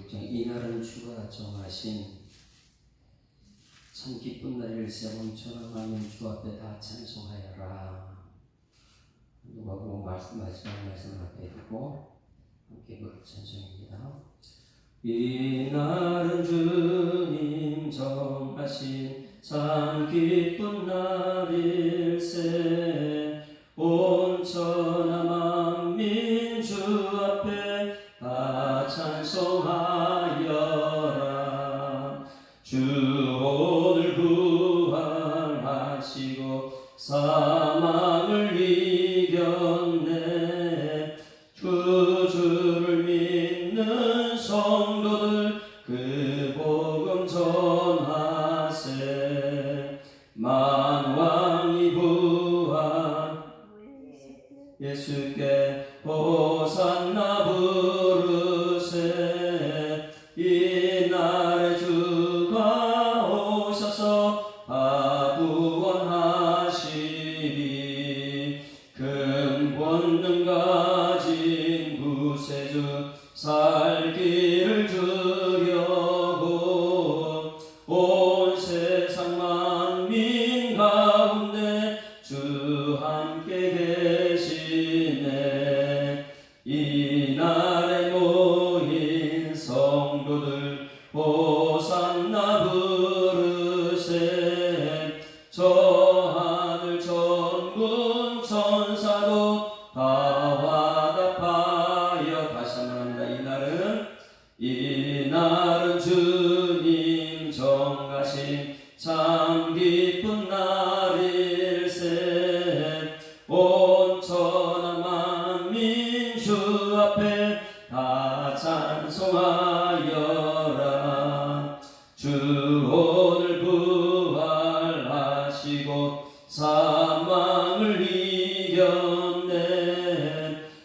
6장 이날은 주가 정하신 참 기쁜 날일 세번 천왕하면 주 앞에 다 찬송하여라. 누가복음 마지막 말씀 앞에 두고 함께 부를 찬송입니다. 이날은 주님 정하신 참 기쁜 날일세 온 천하 만민 주 앞에 다 찬송하여라. 주 오늘 부활하시고 사망을 이겼네. 그 주를 믿는 성도들 그 복음 전하세. 만왕이 부활 예수께 호산나 부르세. 이날에 주가 오셔서 다 구원하시리. 큰 권능 가진 구세주 살 길을 주려고 온 세상 만민 가운데 주 함께 계시네. 이날에 모인 성도들 호산나 부르세. 저 하늘 천군 천사도 다 화답하여. 다시 한번 합니다. 이날은 주님 정하신 참 기쁜 날일세. 온 천하 만민 주 앞에 다 찬송하여라. 주 오늘 부활하시고 사망을 이겼네.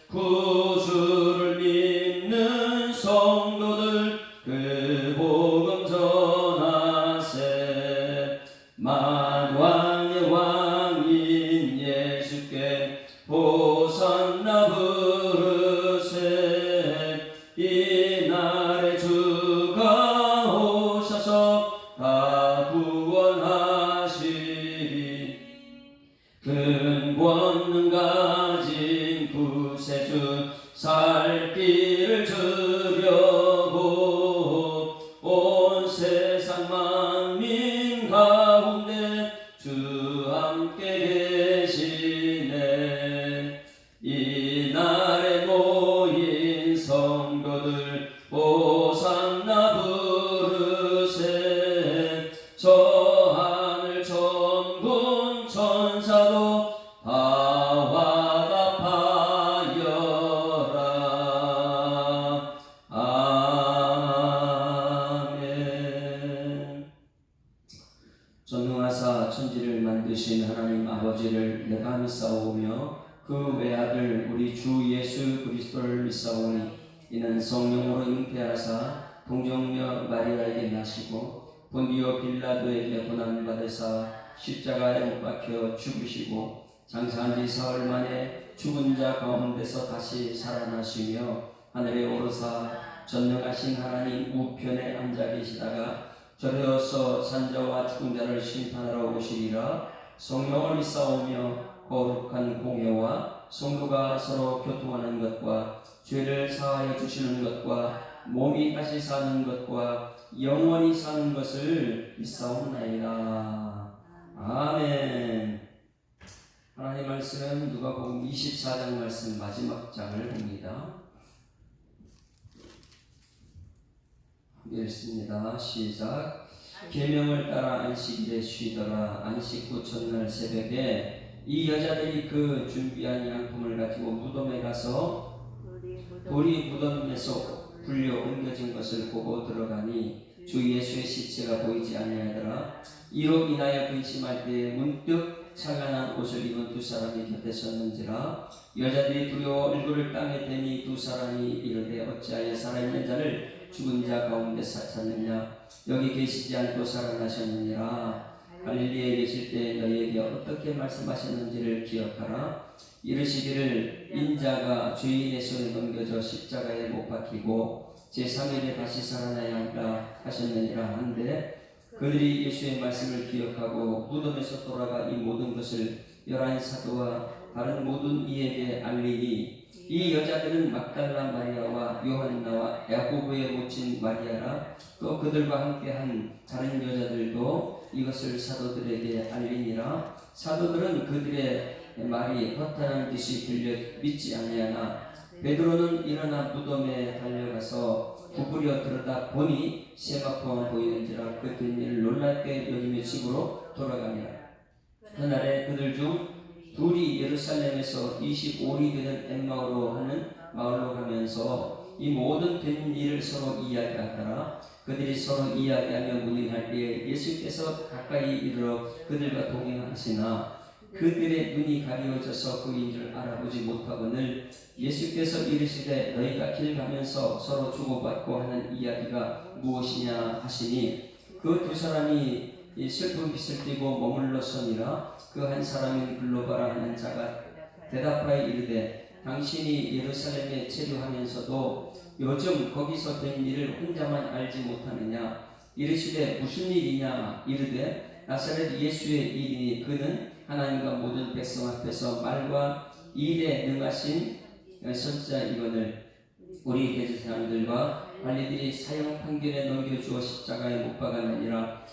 구주를 믿는 성도들 그 복음 전하세. 만왕의 왕인 예수께 호산나 부르세. 이날에 주가 오셔서 다 구원하시리. 큰 권능 가진 구세주 살 길을 주려고 온 세상 만민 가운데 주 함께 계시네. 이날에 모인 성도들 호산나 부르세. 저 하늘 천군 천사도 다 화답하여라. 아멘. 전능하사 천지를 만드신 하나님 아버지를 내가 믿사오며 그 외아들 우리 주 예수 그리스도를 믿사오니 이는 성령으로 잉태하사 동정녀 마리아에게 나시고 본디오 빌라도에게 고난받으사 십자가에 못 박혀 죽으시고 장사한 지 사흘 만에 죽은 자 가운데서 다시 살아나시며 하늘에 오르사 전능하신 하나님 우편에 앉아 계시다가 저리어서 산자와 죽은 자를 심판하러 오시리라. 성령을 믿사오며 거룩한 공회와 성도가 서로 교통하는 것과 죄를 사하여 주시는 것과 몸이 다시 사는 것과 영원히 사는 것을 믿사옵나이다. 아멘. 하나님 말씀은 누가복음 24장 말씀 마지막 장을 봅니다. 읽습니다. 시작. 계명을 따라 안식일에 쉬더라. 안식 후 첫날 새벽에 이 여자들이 그 준비한 양품을 가지고 무덤에 가서 돌이 무덤에서 굴려 옮겨진 것을 보고 들어가니 주 예수의 시체가 보이지 아니하더라. 이로 인하여 근심할 때에 문득 찬란한 옷을 입은 두 사람이 곁에 섰는지라. 여자들이 두려워 얼굴을 땅에 대니 두 사람이 이르되 어찌하여 살아있는 자를 죽은 자 가운데 찾느냐. 여기 계시지 않고 살아나셨느니라. 갈릴리에 계실 때 너희에게 어떻게 말씀하셨는지를 기억하라. 이르시기를 인자가 죄인의 손에 넘겨져 십자가에 못 박히고 제3일에 다시 살아나야 한다 하셨느니라 한데 그들이 예수의 말씀을 기억하고 무덤에서 돌아가 이 모든 것을 11 사도와 다른 모든 이에게 알리니 이 여자들은 막달라 마리아와 요한나와 야고보의 모친 마리아라 또 그들과 함께한 다른 여자들도 이것을 사도들에게 알리니라. 사도들은 그들의 말이 허탄한 듯이 들려 믿지 아니하나 베드로는 일어나 무덤에 달려가서 구부려 들여다 보니 세마포가 보이는지라 그 된 일을 놀랍게 여기며 집으로 돌아가니라. 그날에 그들 중 둘이 예루살렘에서 25리 되는 엠마오로 하는 마을로 가면서 이 모든 된 일을 서로 이야기하더라. 그들이 서로 이야기하며 문의할 때에 예수께서 가까이 이르러 그들과 동행하시나 그들의 눈이 가리워져서 그인 줄 알아보지 못하거늘 예수께서 이르시되 너희가 길 가면서 서로 주고받고 하는 이야기가 무엇이냐 하시니 그 두 사람이 슬픈 빛을 띠고 머물러 서니라. 그 한 사람인 글로바라 하는 자가 대답하여 이르되 당신이 예루살렘에 체류하면서도 요즘 거기서 된 일을 혼자만 알지 못하느냐. 이르시되 무슨 일이냐. 이르되 나사렛 예수의 일이니 그는 하나님과 모든 백성 앞에서 말과 일에 능하신 선지자이거늘 우리 대제 사람들과 관리들이 사형 판결에 넘겨주어 십자가에 못 박았느니라.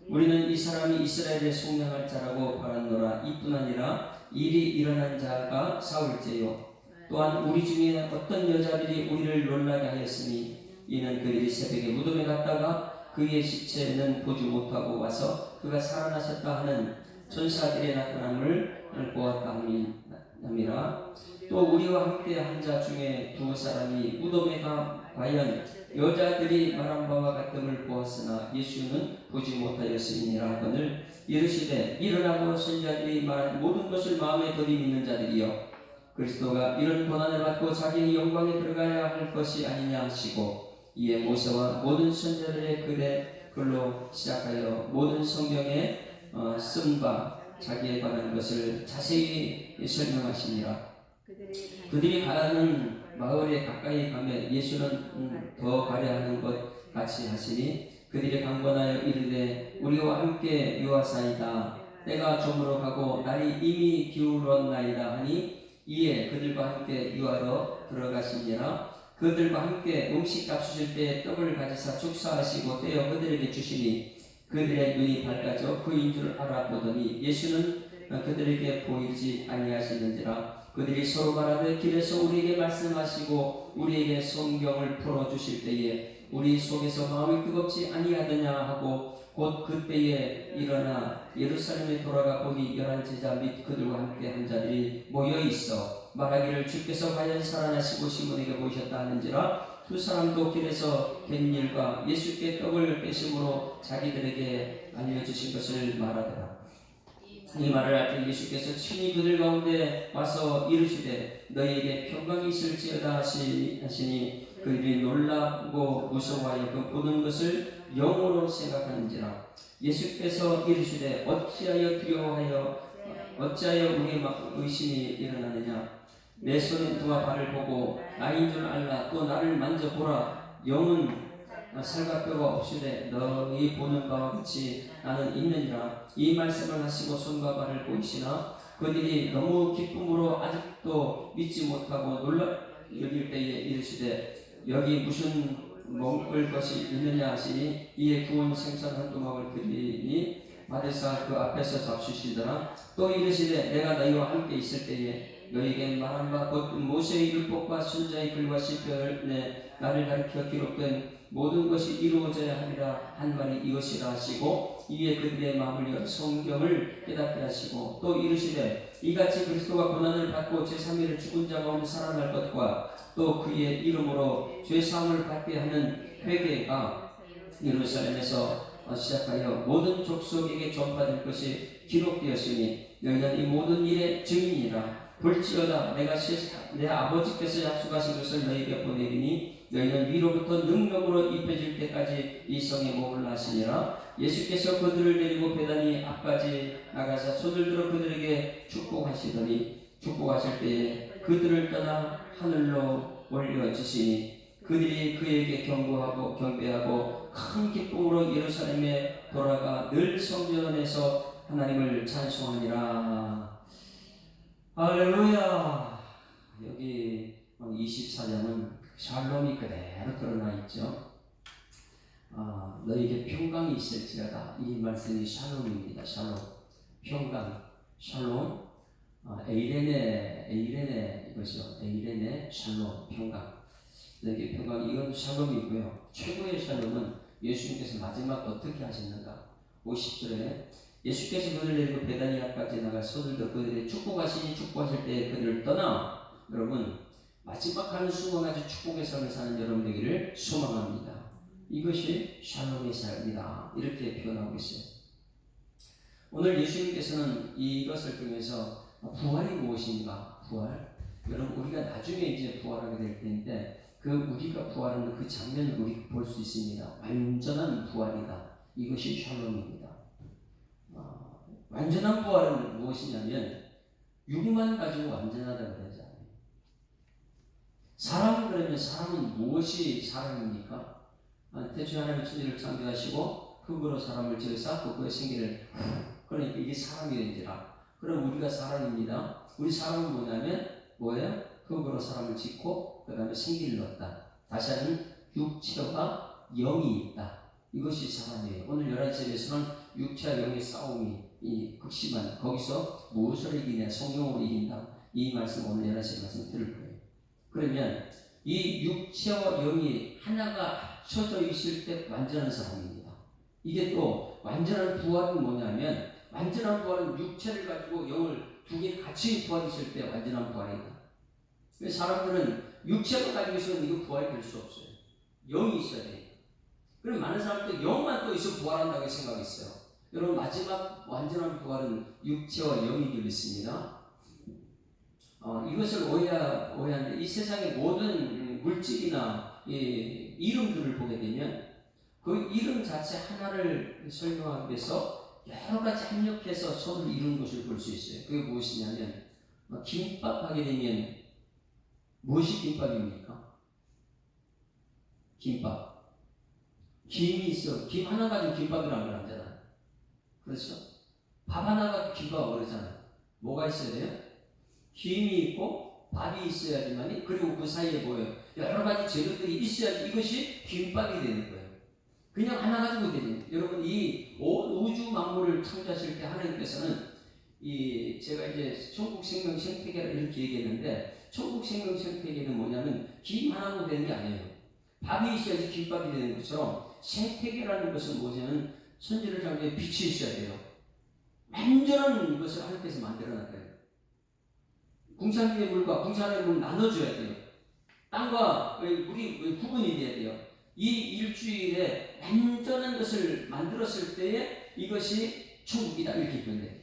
우리는 이 사람이 이스라엘의 속량할 자라고 바랐노라. 이뿐 아니라 일이 일어난 자가 사울제요 또한 우리 중에 어떤 여자들이 우리를 놀라게 하였으니 이는 그들이 새벽에 무덤에 갔다가 그의 시체는 보지 못하고 와서 그가 살아나셨다 하는 천사들의 나타남을 보았다 함이라. 또 우리와 함께 한 자 중에 두 사람이 무덤에 가 과연 여자들이 말한 바와 같음을 보았으나 예수는 보지 못하였으니라 하거늘 이르시되 일어나고 선지자들이 말한 모든 것을 마음에 들이미는 자들이여 그리스도가 이런 고난을 받고 자기의 영광에 들어가야 할 것이 아니냐 하시고 이에 모세와 모든 선지자들의 글로 시작하여 모든 성경에 쓴 바 자기에 관한 것을 자세히 설명하시니라. 그들이 가는 마을에 가까이 가면 예수는 더 가려하는 것 같이 하시니 그들이 강권하여 이르되 우리와 함께 유하사이다. 때가 저물어 가고 날이 이미 기울었나이다 하니 이에 그들과 함께 유하러 들어가시니라. 그들과 함께 음식 잡수실 때 떡을 가지사 축사하시고 떼어 그들에게 주시니 그들의 눈이 밝아져 그인 줄 알아보더니 예수는 그들에게 보이지 아니하시는지라. 그들이 서로 말하되 길에서 우리에게 말씀하시고 우리에게 성경을 풀어주실 때에 우리 속에서 마음이 뜨겁지 아니하더냐 하고 곧 그때에 일어나 예루살렘에 돌아가 보니 11 제자 및 그들과 함께 한 자들이 모여 있어 말하기를 주께서 과연 살아나시고 시몬에게 보이셨다 하는지라. 두 사람도 길에서 된 일과 예수께 떡을 떼심으로 자기들에게 알려주신 것을 말하더라. 이 말을 할 때 예수께서 친히 그들 가운데 와서 이르시되 너희에게 평강이 있을지어다 하시니 그들이 놀라고 무서워하여 그 보는 것을 영으로 생각하는지라. 예수께서 이르시되 어찌하여 두려워하여 어찌하여 우리의 의심이 일어나느냐. 내 손에 두와 발을 보고 나인 줄 알라. 또 나를 만져보라. 영은 살과 뼈가 없으되 너희 보는 바와 같이 나는 있느니라. 이 말씀을 하시고 손과 발을 보이시나 그들이 너무 기쁨으로 아직도 믿지 못하고 놀라 여길 때에 이르시되 여기 무슨 먹을 것이 있느냐 하시니 이에 구운 생선 한 조각을 드리니 받으사 그 앞에서 잡수시더라. 또 이르시되 내가 너희와 함께 있을 때에 너희에게 말한 바 곧 모세의 율법과 선지자의 글과 시편에 나를 가리켜 기록된 모든 것이 이루어져야 하리라 한 말이 이것이라 하시고 이에 그들의 마음을 여 성경을 깨닫게 하시고 또 이르시되 이같이 그리스도가 고난을 받고 제3일을 죽은 자 가운데 살아날 것과 또 그의 이름으로 죄사함을 받게 하는 회개가 예루살렘에서 시작하여 모든 족속에게 전파될 것이 기록되었으니 너희는 이 모든 일의 증인이라. 볼지어다 내가 내 아버지께서 약속하신 것을 너희에게 보내리니 너희는 위로부터 능력으로 입혀질 때까지 이 성에 머물라 하시니라. 예수께서 그들을 데리고 베다니 앞까지 나가사 손을 들어 그들에게 축복하시더니 축복하실 때에 그들을 떠나 하늘로 올려주시니 그들이 그에게 경배하고 큰 기쁨으로 예루살렘에 돌아가 늘 성전에서 하나님을 찬송하니라. 할렐루야. 여기 24장은 샬롬이 그대로 드러나 있죠. 너에게 평강이 있을지어다. 이 말씀이 샬롬입니다. 샬롬, 평강, 샬롬. 에이레네 이것이요. 에이레네 샬롬, 평강. 너에게 평강, 이건 샬롬이고요. 최고의 샬롬은 예수님께서 마지막 어떻게 하셨는가? 50절에 예수께서 그들을 데리고 베다니아까지 나가 소들도 그들의 축복하실 때 그들을 떠나. 여러분, 마지막 하는 순간까지 축복의 삶을 사는 여러분 되기를 소망합니다. 이것이 샬롬의 삶이다. 이렇게 표현하고 있어요. 오늘 예수님께서는 이것을 통해서 부활이 무엇인가? 부활. 여러분, 우리가 나중에 이제 부활하게 될 텐데 그 우리가 부활하는 그 장면을 우리가 볼 수 있습니다. 완전한 부활이다. 이것이 샬롬입니다. 완전한 부활은 무엇이냐면 육만 가지고 완전하다고 그러잖아요. 사람은 그러면 사람은 무엇이 사람입니까? 대충 하나님의 천지를 창조하시고 흙으로 사람을 지어 쌓고 그의 생기를 그러니까 이게 사람이된지라. 그럼 우리가 사람입니다. 우리 사람은 뭐예요? 흙으로 사람을 짓고 그 다음에 생기를 넣었다. 다시 하면 육체와 영이 있다. 이것이 사람이에요. 오늘 11절에서는 육체와 영의 싸움이 극심한 거기서 무엇을 이기냐? 성령으로 이긴다. 이 말씀 오늘 11절 말씀 들을 거예요. 그러면 이 육체와 영이 하나가 합쳐져 있을 때 완전한 사람입니다. 이게 또 완전한 부활은 뭐냐면 완전한 부활은 육체를 가지고 영을 두 개 같이 부활이 있을 때 완전한 부활이다. 사람들은 육체가 가지고 있으면 이거 부활이 될 수 없어요. 영이 있어야 돼요. 그럼 많은 사람들이 영만 또 있어 부활한다고 생각했어요. 여러분, 마지막 완전한 부활은 육체와 영이 있습니다. 이것을 오해하는데 이 세상의 모든 물질이나 이름들을 보게 되면 그 이름 자체 하나를 설명하기 위해서 여러 가지 합력해서 서로 이룬 것을 볼 수 있어요. 그게 무엇이냐면 김밥 하게 되면 무엇이 김밥입니까? 김밥. 김이 있어. 김 하나 가지고 김밥이라고 그러잖아요. 그렇죠? 밥 하나 가지고 김밥 그러잖아요. 뭐가 있어야 돼요? 김이 있고 밥이 있어야지만이, 그리고 그 사이에 뭐예요? 여러 가지 재료들이 있어야지 이것이 김밥이 되는 거예요. 그냥 하나 가지고 되는. 여러분, 이 온 우주 만물을 창조하실 때 하나님께서는 제가 이제 천국 생명 생태계를 이렇게 얘기했는데, 천국 생명 생태계는 뭐냐면 김 하나로 되는 게 아니에요. 밥이 있어야지 김밥이 되는 것처럼 생태계라는 것은 뭐냐면 천지를 창조해 빛이 있어야 돼요. 완전한 것을 하나님께서 만들어놨어요. 궁창의 물과 궁창의 물을 나눠줘야 돼요. 땅과 물이 구분이 돼야 돼요. 이 일주일에 완전한 것을 만들었을 때에 이것이 천국이다, 이렇게 표현돼요.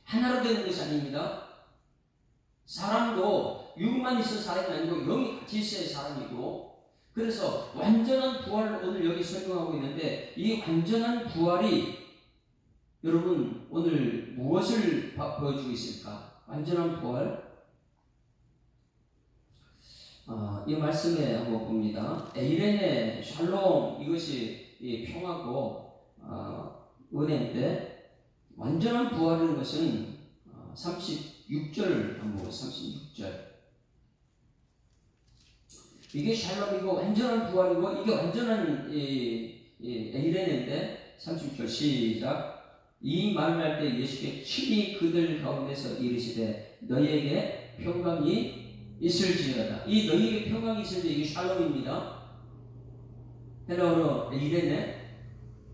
하나로 되는 것이 아닙니다. 사람도 육만 있어 사람이 아니고 영이 같이 있어야 사람이고, 그래서 완전한 부활을 오늘 여기 설명하고 있는데, 이 완전한 부활이 여러분 오늘 무엇을 보여주고 있을까? 완전한 부활. 이 말씀에 한번 봅니다. 에이레네 샬롬, 이것이 평화고 은혜인데, 완전한 부활이라는 것은 36절 한번 36절. 이게 샬롬이고 완전한 부활이고 이게 완전한 에이레네인데, 36절 시작. 이 말을 할 때 예수께 친히 그들 가운데서 이르시되 너희에게 평강이 있을지어다. 이 너희에게 평강이 있을지, 이게 샬롬입니다. 헬라어로 에이레네,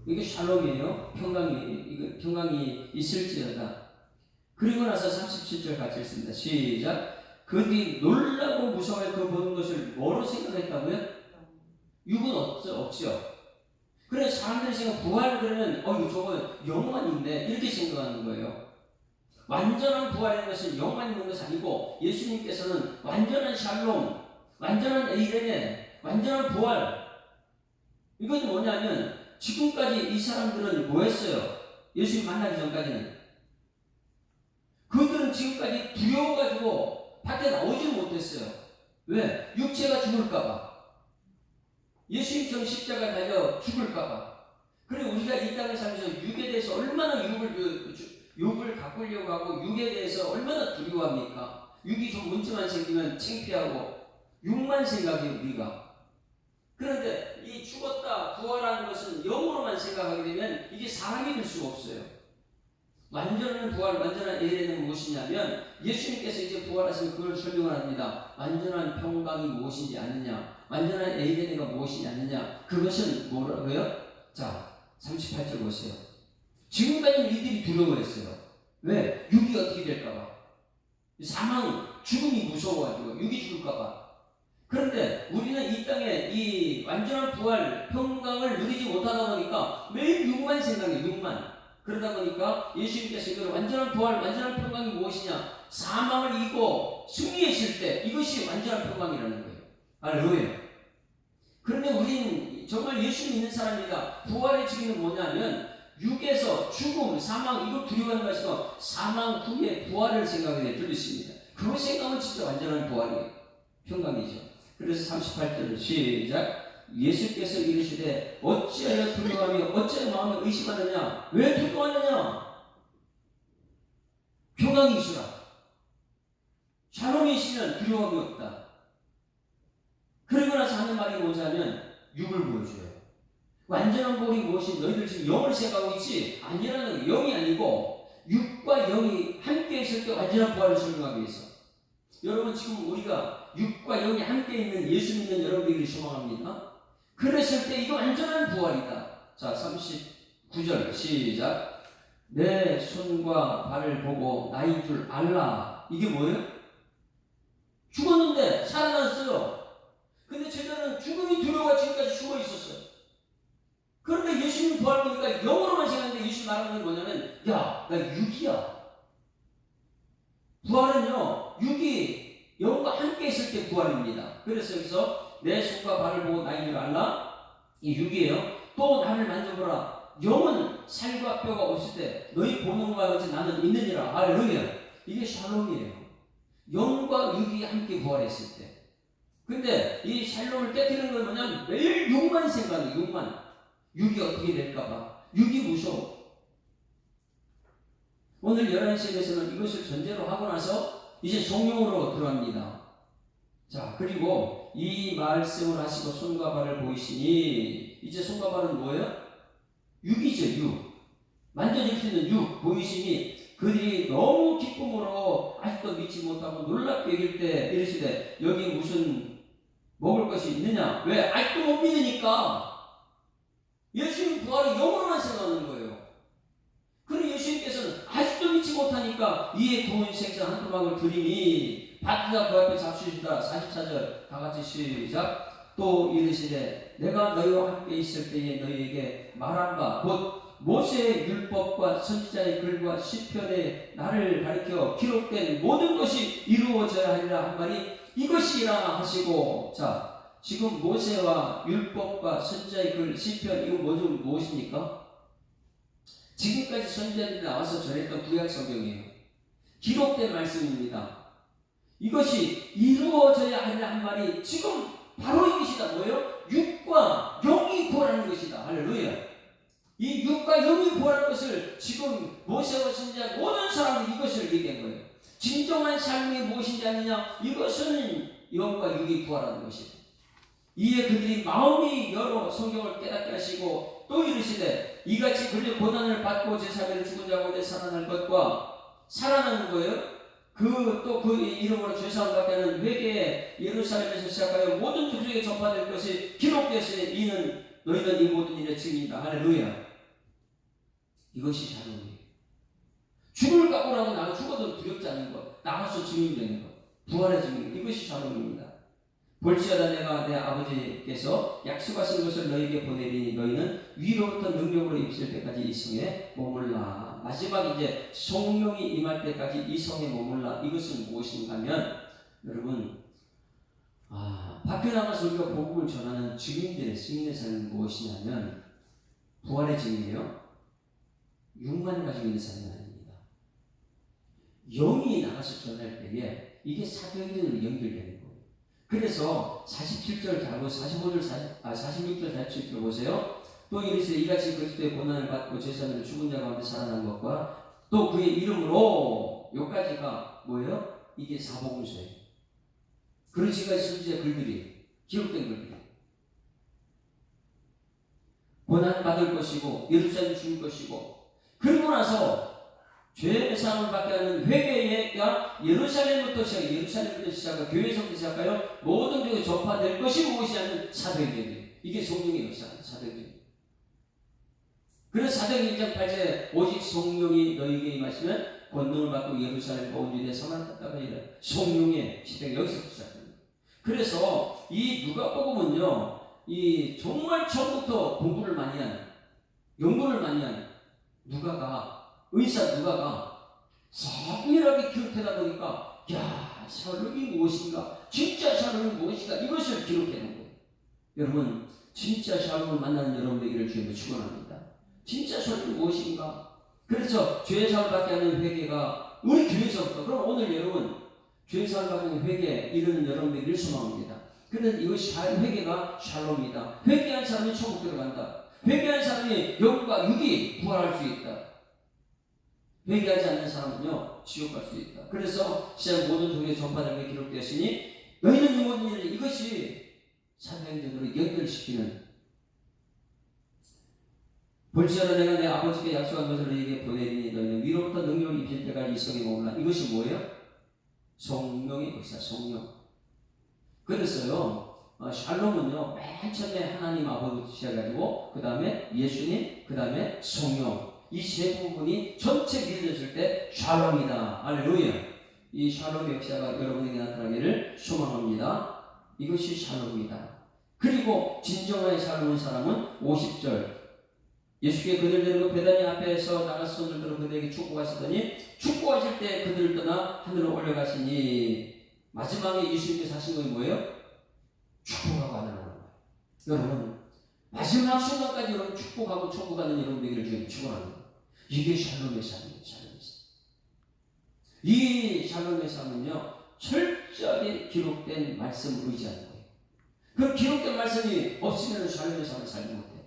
이게 샬롬이에요. 평강이 있을지어다. 그리고 나서 37절 같이 읽습니다. 시작. 그들이 놀라고 무서워해 그 보는 것을 뭐로 생각했다고요? 육은 없죠. 그래서 사람들이 생각, 부활 그러면 저거 영만 있네, 이렇게 생각하는 거예요. 완전한 부활이라는 것은 영만 있는 것이 아니고, 예수님께서는 완전한 샬롬, 완전한 에이레네, 완전한 부활. 이건 뭐냐면 지금까지 이 사람들은 뭐 했어요? 예수님 만나기 전까지는 그들은 지금까지 두려워가지고 밖에 나오지 못했어요. 왜? 육체가 죽을까봐. 예수님처럼 십자가 달려 죽을까봐. 그리고 우리가 이 땅에 살면서 육에 대해서 얼마나 육을 가꾸려고 하고 육에 대해서 얼마나 두려워합니까? 육이 좀 문제만 생기면 창피하고 육만 생각해요 우리가. 그런데 이 죽었다 부활하는 것은 영으로만 생각하게 되면 이게 사람이 될 수가 없어요. 완전한 부활, 완전한 에이레는 무엇이냐면 예수님께서 이제 부활하시면 그걸 설명을 합니다. 완전한 평강이 무엇인지 아느냐, 완전한 에이레가 무엇이냐 아느냐, 그것은 뭐라고요? 자, 38절 보세요. 지금까지는 이들이 두려워했어요. 왜? 육이 어떻게 될까봐. 사망, 죽음이 무서워가지고 육이 죽을까봐. 그런데 우리는 이 땅에 이 완전한 부활, 평강을 누리지 못하다 보니까 매일 육만 생각해요. 육만. 그러다 보니까 예수님께서 이걸 완전한 부활, 완전한 평강이 무엇이냐? 사망을 이기고 승리했을 때 이것이 완전한 평강이라는 거예요. 할렐루야. 그런데 우리는 정말 예수 믿는 사람이다. 부활의 증인은 뭐냐면 육에서 죽음, 사망 이걸 두려워하는 것이 아니고 사망 후에 부활을 생각하게 될 있습니다. 그걸 생각하면 진짜 완전한 부활이에요. 평강이죠. 그래서 38절 시작. 예수께서 이르시되 어찌하여 두려워하며 어찌하여 마음에 의심하느냐? 왜 두려워하느냐? 평강이시라. 샬롬이시면 두려움이 없다. 그러고 나서 하는 말이 뭐냐면 육을 보여줘요. 완전한 복이 무엇이 너희들 지금 영을 생각하고 있지? 아니라는 거예요. 영이 아니고 육과 영이 함께 있을 때 완전한 부활을 설명하기 위해서. 여러분 지금 우리가 육과 영이 함께 있는 예수 믿는 여러분들이 소망합니다. 그랬을 때 이거 완전한 부활이다. 자 39절 시작. 내 손과 발을 보고 나인 줄 알라. 이게 뭐예요? 죽었는데 살아났어요. 근데 제자는 죽음이 두려워 지금까지 죽어 있었어요. 그런데 예수님 부활 보니까 영으로만 생각하는데 예수님 말하는 게 뭐냐면 야, 나 육이야. 부활은요, 육이 영과 함께 있을 때 부활입니다. 그래서 여기서 내 손과 발을 보고 나인 줄 알라? 이 육이에요. 또 나를 만져보라. 영은 살과 뼈가 없을 때 너희 보는 것과 같이 나는 있느니라. 할렐루야. 이게 샬롬이에요. 영과 육이 함께 부활했을 때. 근데 이 샬롬을 깨뜨리는 건 뭐냐면 매일 육만 생각해. 육이 어떻게 될까봐. 육이 무서워. 오늘 11시에서는 이것을 전제로 하고 나서 이제 성령으로 들어갑니다. 자, 그리고 이 말씀을 하시고 손과 발을 보이시니, 이제 손과 발은 뭐예요? 육이죠, 육. 만져질 수 있는 육 보이시니 그들이 너무 기쁨으로 아직도 믿지 못하고 놀랍게 여길 때 이르시되 여기 무슨 먹을 것이 있느냐? 왜? 아직도 못 믿으니까. 예수님 부활이 영으로만 생각하는 거예요. 그리고 예수님께서는 아직도 믿지 못하니까 이에 구운 생선 한 토막을 드리니 받으사 그 앞에 잡수시다. 44절 다 같이 시작. 또 이르시되 내가 너희와 함께 있을 때에 너희에게 말한 바 곧 모세의 율법과 선지자의 글과 시편에 나를 가리켜 기록된 모든 것이 이루어져야 하리라 한 말이 이것이라 하시고. 자, 지금 모세와 율법과 선지자의 글, 시편 이거 무엇입니까? 지금까지 선지자들이 나와서 전했던 구약 성경이에요. 기록된 말씀입니다. 이것이 이루어져야 하는 한 말이 지금 바로 이것이다. 뭐예요? 육과 영이 부활하는 것이다. 할렐루야. 이 육과 영이 부활하는 것을 지금 모세와 선지자 모든 사람들이 이것을 얘기한 거예요. 진정한 삶이 무엇인지 아느냐? 이것은 영과 육이 부활하는 것이다. 이에 그들이 마음이 열어 성경을 깨닫게 하시고 또 이르시되 이같이 그들의 고난을 받고 제사를 죽은 자 가운데 살아날 것과 살아나는 거예요. 그 이름으로 죄사함 받게 하는 회개에 예루살렘에서 시작하여 모든 족속에 전파될 것이 기록되었으니 이는 너희는 이 모든 일의 증인이다. 할렐루야. 이것이 샬롬이에요. 죽을 각오라고 나가 죽어도 두렵지 않은 것, 나가서 증인되는 것, 부활의 증인, 이것이 샬롬입니다. 볼지어다 내가 내 아버지께서 약속하신 것을 너희에게 보내리니 너희는 위로부터 능력으로 입술 때까지 이 성에 머물라. 마지막 이제 성령이 임할 때까지 이 성에 머물라. 이것은 무엇인가 하면 여러분 밖에 나가서 우리가 복음을 전하는 증인들의 증인의 삶은 무엇이냐면 부활의 증인이에요. 육만 가지고 있는 삶이 아닙니다. 영이 나가서 전할 때에 이게 사도행전으로 연결되는 거예요. 그래서 47절 잘 보세요. 46절 47절 보세요. 또 이르시되 이같이 그리스도의 고난을 받고 제사장으로 죽은 자 가운데 살아난 것과 또 그의 이름으로 요까지가 뭐예요? 이게 사복음서예요. 그런 지금까지 선지자 글들이 기록된 글들이 고난 받을 것이고 예루살렘 죽을 것이고 그러고 나서 죄의 사함을 받게 하는 회개가 예루살렘부터 시작하여 교회에서부터 시작하여 모든 교회에 전파될 것이 무엇이 하는 사도행전이에요. 이게 성령의 역사입니다. 사도행전. 그래서 사도행전 1장 8절에 오직 성령이 너희에게 임하시면 권능을 받고 예루살렘과 온 유대 사마리아 땅까지 성령의 시대가 여기서부터 시작됩니다. 그래서 이 누가복음은요, 이 정말 처음부터 공부를 많이 한, 연구를 많이 한 의사 누가가 세밀하게 기록하다 보니까 야, 샬롬이 무엇인가? 진짜 샬롬이 무엇인가? 이것을 기록해 놓은 거예요. 여러분, 진짜 샬롬을 만나는 여러분 되기를 주님을 축원합니다. 진짜 샬롬이 무엇인가? 그래서 죄의 사함을 받게 하는 회개가 우리 교회에서부터, 그럼 오늘 여러분 죄의 사함을 받게 하는 회개 이루는 여러분 되기를 소망합니다. 그런데 이것이 회개가 샬롬이다. 회개한 사람이 천국 들어간다. 회개한 사람이 영과 육이 부활할 수 있다. 회개하지 않는 사람은요, 지옥 갈 수 있다. 그래서 시작 모든 종의 전파된 게 기록되었으니 너희는 이 모든 일을, 이것이 사도행전으로 연결시키는, 볼지어다 내가 내 아버지께 약속한 것을 너희에게 보내리니 너희는 위로부터 능력을 입힐 때까지 이 성에 머물라. 이것이 뭐예요? 성령의 역사, 성령. 그래서요, 샬롬은요, 맨 처음에 하나님 아버지부터 시작해가지고 그 다음에 예수님, 그 다음에 성령, 이 세 부분이 전체 믿어졌을 때 샬롬이다. 할렐루야. 이 샬롬 역사가 여러분에게 나타나기를 소망합니다. 이것이 샬롬이다. 그리고 진정한 샬롬의 사람은 50절 예수께 그들 데리고 베다니 앞에서 나가서 손을 들어 그들에게 축복하시더니 축복하실 때 그들을 떠나 하늘로 올라가시니 마지막에 예수님께서 하신 것이 뭐예요? 축복하고 하늘로 올라가요. 여러분 마지막 순간까지 여러분 축복하고 천국하는 여러분 되기를 주님 축원합니다. 이게 샬롬의 삶이에요. 샬롬의 삶. 이 샬롬의 삶은요 철저하게 기록된 말씀을 의지하는 거예요. 그 기록된 말씀이 없으면 샬롬의 삶을 살지 못해요.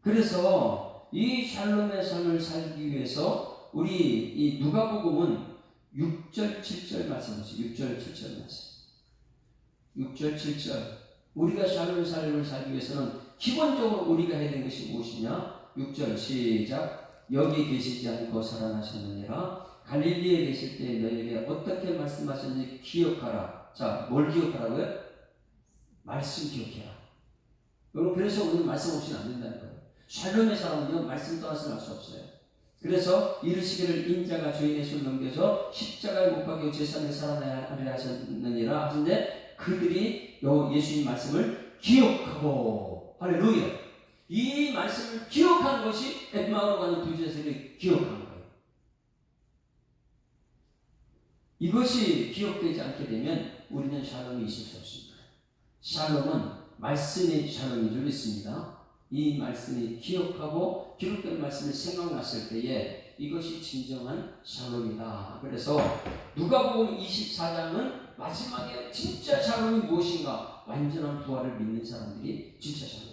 그래서 이 샬롬의 삶을 살기 위해서 우리 이 누가복음은 6절 7절 말씀 보세요. 6절 7절 말씀. 6절 7절 우리가 샬롬의 삶을 살기 위해서는 기본적으로 우리가 해야 되는 것이 무엇이냐? 6절 시작. 여기 계시지 않고 살아나셨느니라. 갈릴리에 계실 때 너희에게 어떻게 말씀하셨는지 기억하라. 자, 뭘 기억하라고요? 말씀 기억해라. 여러분 그래서 우리는 말씀 없이는 안 된다는 거예요. 샬롬의 사람은요 말씀 떠나서는 할 수 없어요. 그래서 이르시기를 인자가 죄인의 손을 넘겨서 십자가에 못 박히고 제사장에 살아나야 하셨느니라 하는데 그들이 예수님 말씀을 기억하고 할렐루야. 이 말씀을 기억하는 것이 엠마오로 가는 두 제자들이 기억하는 거예요. 이것이 기억되지 않게 되면 우리는 샬롬이 있을 수 없습니다. 샬롬은 말씀의 샬롬인 줄 믿습니다. 이 말씀이 기억하고 기록된 말씀을 생각났을 때에 이것이 진정한 샬롬이다. 그래서 누가복음 24장은 마지막에 진짜 샬롬이 무엇인가? 완전한 부활을 믿는 사람들이 진짜 샬롬입니다.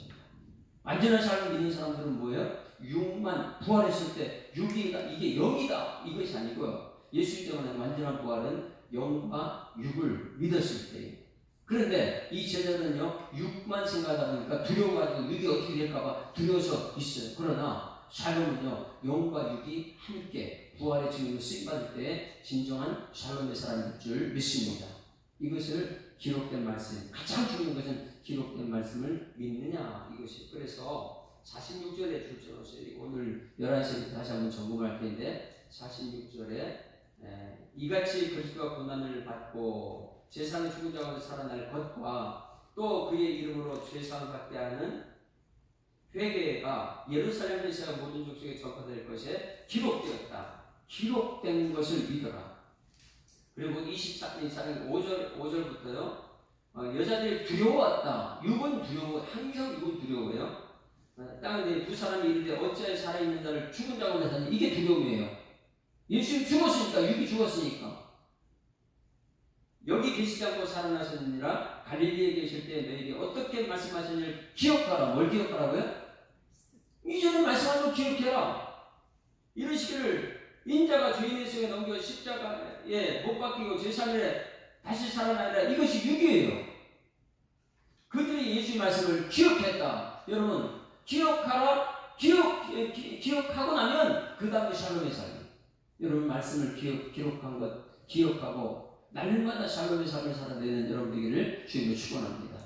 완전한 샬롬을 믿는 사람들은 뭐예요? 육만 부활했을 때 육이다, 이게 영이다 이것이 아니고요. 예수 때문에 완전한 부활은 영과 육을 믿었을 때예요. 그런데 이 제자는요 육만 생각하다 보니까 두려워가지고 육이 어떻게 될까봐 두려워서 있어요. 그러나 샬롬은요 영과 육이 함께 부활의 증인으로 쓰임받을 때 진정한 샬롬의 사람일 줄 믿습니다. 이것을 기록된 말씀, 가장 중요한 것은 기록된 말씀을 믿느냐 이것이. 그래서 46절에 줄쳐놓으세요. 오늘 11시에 다시 한번 점검할 텐데 46절에 이같이 그리스도가 고난을 받고 제사장의 죽은 자 가운데 살아날 것과 또 그의 이름으로 죄사함을 받게 하는 회개가 예루살렘에서 모든 족속에 전파될 것에 기록되었다. 기록된 것을 믿어라. 그리고 24장 5절부터요. 여자들이 두려워왔다. 육은 두려워, 항상 육은 두려워요. 땅에 두 사람이 이르되 어찌하여 살아있는 자를 죽은 자 가운데 사니 이게 두려움이에요. 예수님 죽었으니까, 육이 죽었으니까. 여기 계시지 않고 살아나셨느니라 갈릴리에 계실 때 너에게 어떻게 말씀하시는지를 기억하라. 뭘 기억하라고요? 이전에 말씀한 거 기억해라. 이르시기를 인자가 죄인의 손에 넘겨 십자가에 못 박히고 제3일에 다시 살아나리라. 이것이 유기예요. 그들이 예수의 말씀을 기억했다. 여러분 기억하라. 기억하고 나면 그 다음에 샬롬의 삶. 여러분 말씀을 기록한 것 기억하고 날마다 샬롬의 삶을 살아내는 여러분 되기를 주님으로 축원합니다.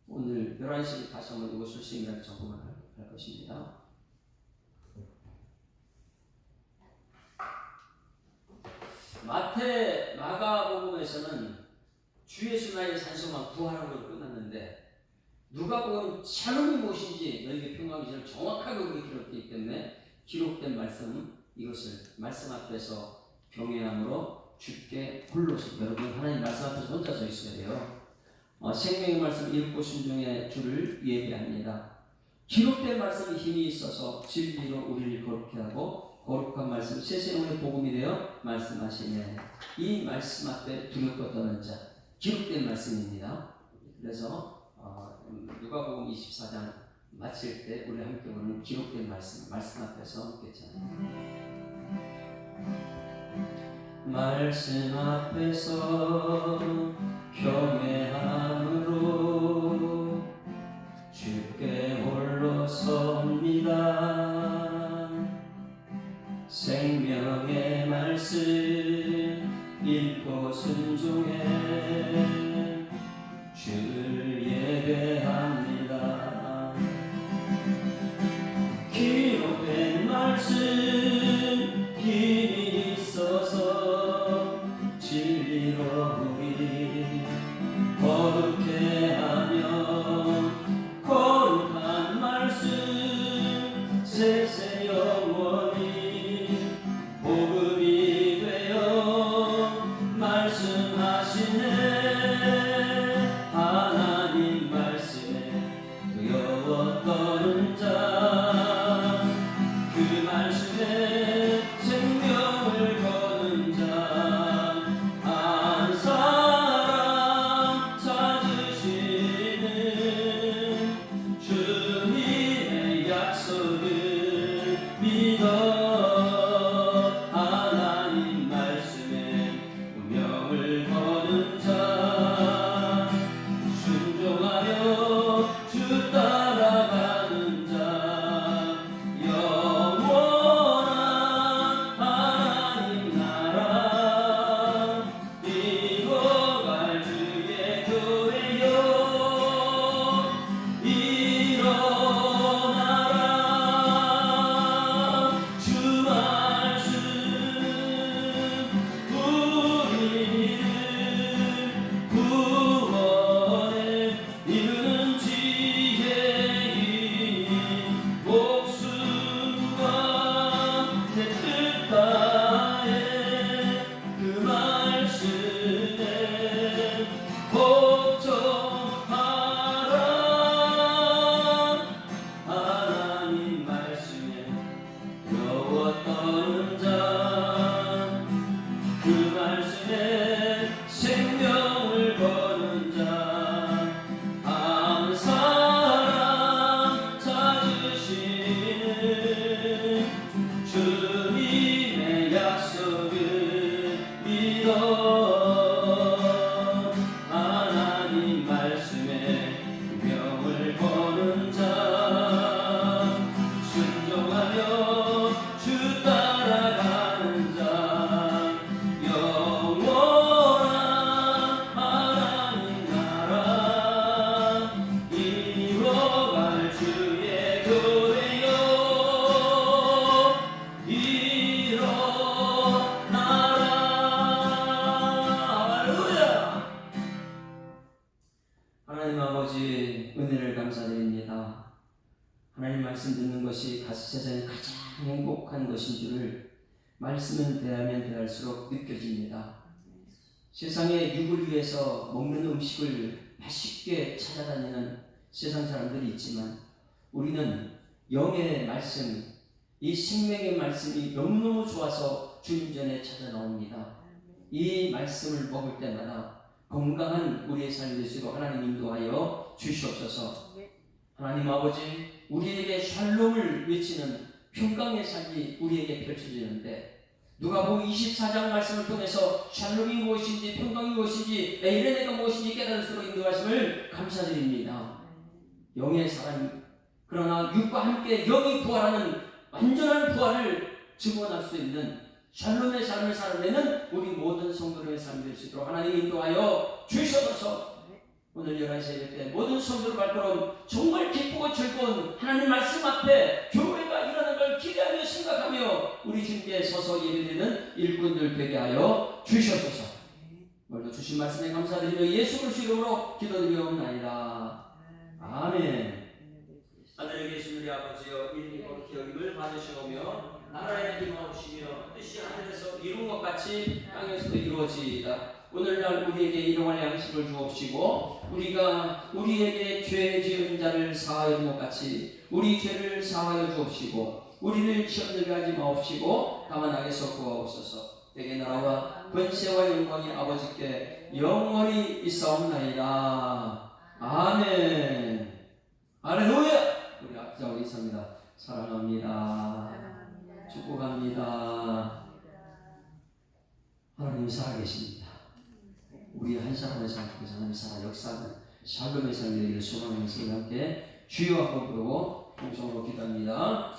오늘 11시 다시 한번 이것을 시행하는 점검을 할 것입니다. 마가복음에서는 주 예수 나의 산소만 구하는 걸로 끝났는데 누가복음 샬롬이 무엇인지 너에게 평강이 제일 정확하게 우리 기록되기 때문에 기록된 말씀 이것을 말씀 앞에서 경외함으로 주께 홀로서 여러분 하나님 말씀 앞에서 혼자 서 있어야 돼요. 생명의 말씀 읽고 순종의 주를 예배합니다. 기록된 말씀이 힘이 있어서 진리로 우리를 거룩케 하고 거룩한 말씀 세세원의 복음이 되어 말씀하시네. 이 말씀 앞에 두렵고 떠는 자 기록된 말씀입니다. 그래서 누가복음 24장 마칠 때 우리 함께 보는 기록된 말씀 앞에서 함께 찬양합니다. 말씀 앞에서 경외함으로 주께 홀로 섭니다. 생명의 말씀 읽고 순종해 주를 예배합니다. 기록된 말씀 힘이 있어서 진리로 우리 거룩해 하며 거룩한 말씀 세세 영원히 복음이 되어 말씀하시네. 하나님 말씀에 두려워 떠는 자 그 말씀에 생명을 거는 자 한 사람 찾으시는 주님의 약속을 믿어. 하나님 말씀에 운명을 거는 자 순종하여 주 따라가는 자 영원한 하나님 나라 이뤄갈 주의 교회여 일어나라. 주 말씀 우리를 구원해 이루는 지혜인 목숨과 내 뜻 다해 그 말씀에 복종하라. 하나님 말씀에 두려워 떠는 자 그 말씀에 생명을 거는 자 한 사람 찾으시는 주님의 약속을 믿어. 하나님 말씀에 운명을 거는 자 순종하며 주 따라가는 자 영원한 하나님 나라 이뤄갈 주의 교회여 일어나라. 할렐루야. 하나님 아버지 은혜를 감사드립니다. 하나님 말씀 듣는 것이 세상에 가장 행복한 것인 줄을 말씀은 대하면 대할수록 느껴집니다. 세상에 육을 위해서 먹는 음식을 맛있게 찾아다니는 세상 사람들이 있지만 우리는 영의 말씀, 이 생명의 말씀이 너무너무 좋아서 주님 전에 찾아 나옵니다. 이 말씀을 먹을 때마다 건강한 우리의 삶이 될 수 있도록 하나님 인도하여 주시옵소서. 하나님 아버지, 우리에게 샬롬을 외치는 평강의 삶이 우리에게 펼쳐지는데 누가복음 24장 말씀을 통해서 샬롬이 무엇인지 평강이 무엇인지 에레네가 무엇인지 깨달을 수 있는 인도하심을 감사드립니다. 영의 사람, 그러나 육과 함께 영이 부활하는 완전한 부활을 증언할 수 있는 샬롬의 삶을 살아내는 우리 모든 성도들의 삶이 될 수 있도록 하나님 인도하여 주셔서 오늘 11시 예배 때 모든 성도들 발걸음 정말 기쁘고 즐거운 하나님 말씀 앞에 교회가 일어나는 걸 기대하며 생각하며 우리 주님께 서서 예배드리는 일꾼들 되게 하여 주시옵소서. 오늘도 주신 말씀에 감사드리며 예수 그리스도 이름으로 기도드리옵나이다. 아멘. 하늘에 계신 우리 아버지여, 이름이 거룩히 여김을 받으시오며 나라에 임하옵시며 뜻이 하늘에서 이룬 것 같이 땅에서도 이루어지이다. 오늘날 우리에게 일용할 양식을 주옵시고 우리가 우리에게 죄 지은 자를 사하여 준 것 같이 우리 죄를 사하여 주옵시고 우리를 시험들게 하지 마옵시고 다만 악에서 구하옵소서. 내게 나라와 권세와 영광이 아버지께 영원히 있사옵나이다. 아멘. 할렐루야. 우리 앞자 우리 있습니다. 사랑합니다. 축복합니다. 하나님 살아계십니다. 우리 한 사람의 삶 속에서 하나님 살아 역사하는 샬롬의 삶이 되기를 소망하면서 함께 주여 하고 부르고 통성으로 기도합니다.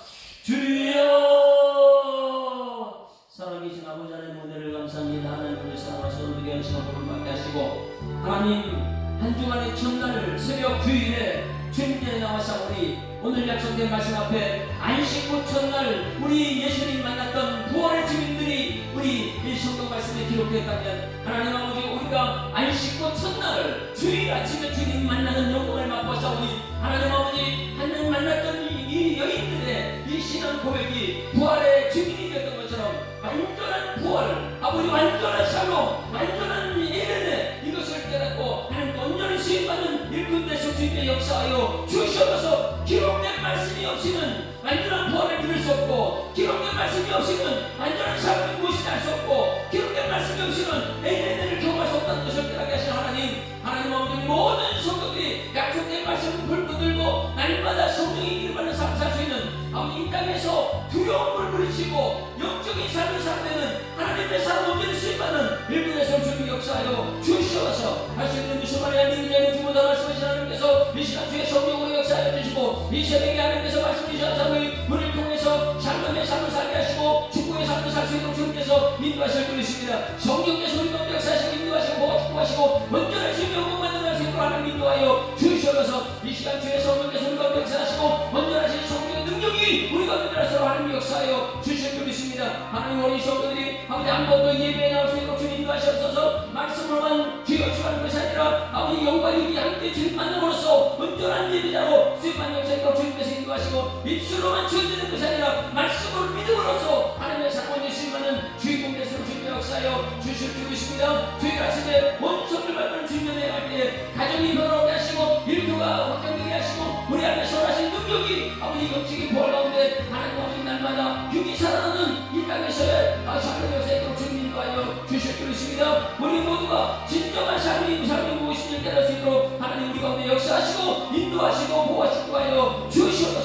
주여. 살아계신 아버지 하나님 은혜를 감사합니다. 하나님 우리 사랑하셔서 우리에게 한시간 복을 받게 하시고 하나님 한 주간의 첫날 새벽 주일에 주님께 나와서 우리 오늘 약속된 말씀 앞에 안식 후 첫날 우리 예수님 만났던 부활의 증인들이 우리 이 성경 말씀에 기록되었다면 하나님 아버지 우리가 안식 후 첫날 주일 아침에 주님 만나는 영광을 맛보자 우리 하나님 아버지 하늘 만났던 이 여인들의 이 신앙 고백이 부활의 증인이 되었던 것처럼 완전한 부활 아버지 완전한 샬롬 완전한 예배네 이것을 깨닫고 하나님 온전히 수임받는 일꾼 대속 주님의 역사하여 주시옵소서. 기록된 말씀이 없이는 완전한 부활을 이룰 수 없고 기록된 말씀이 없이는 완전한 샬롬이 무엇인지 알 수 없고 기록된 말씀이 없이는 에이레네를 경험할 수 없다는 것을 깨닫게 하시는 하나님 아버지 모든 성도들이 약속된 말씀을 불붙들고 날마다 성령의 기름 받는 삶을 살 수 있는 아버지 이 땅에서 두려움을 물리치고 영적인 삶을 살아내는 하나님의 사람 온전히 수임받는 일꾼의 성주님 역사하여 주시옵소서. 할 수 있는 무슨 말이야 믿음의 주보다 말씀하신 하나님께서 이 시간 주의 성령으로 역사하여 주시고 이 새벽에 하나님께서 말씀해 주셔서 우리를 통해서 샬롬의 삶을 살게 하시고 축복의 삶을 살 수 있도록 주님께서 인도하실 분이십니다. 성령께서 우리 가운데 역사하시고 인도하시고 보호 축복하시고 온전한 주님의 영광만 날 수 있도록 하나님 인도하여 주시옵소서. 이 시간 주의 성령께서 우리 가운데 역사하시고 온전하신 성령의 능력이 우리 가운데 나서로 하나님 역사하여 주실 분이십니다. 하나님 우리 성도들이 아버지 한 번 더 예배에 나올 수 있도록 주님 인도하시옵소서. 말씀으로만 기억하는 것이 아니라 아버지 영과 육이 함께 주님 만남으로써 온전한 예배자로 수임하는 역사에 주님께서 인도하시고 입술로만 주어지는 것이 아니라 말씀으로 믿음으로써 하나님의 사랑을 예수님하는 주인공 되시는 주님의 역사하여 주실 줄이십니다. 주일 아침에 원성을 받는 주님의 할 때에 가정이 변화롭게 하시고 일터가 확장되게 하시고 우리 안에 선하신 능력이 아버지 영적인 부활 가운데 하나님 아버지 날마다 육이 살아나는 이 땅에서의 사랑의 역사에 주님 인도하여 주실 줄이십니다. 우리 모두가 진정한 삶이 무엇인지 깨달을 수 있도록 하나님 우리 가운데 역사하시고 인도하시고 보호하시고 하여 주시옵소서.